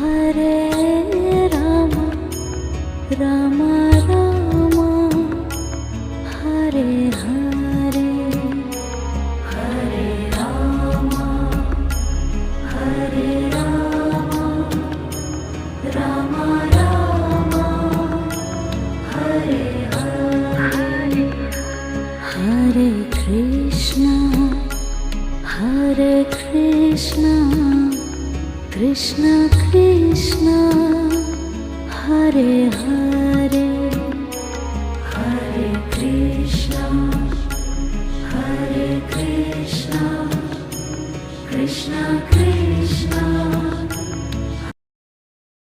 Hare Rama Rama Rama Hare Hare Hare Rama Hare Rama Rama Rama Hare Hare Hare Krishna Krishna Krishna Hare Hare Hare Krishna Krishna Krishna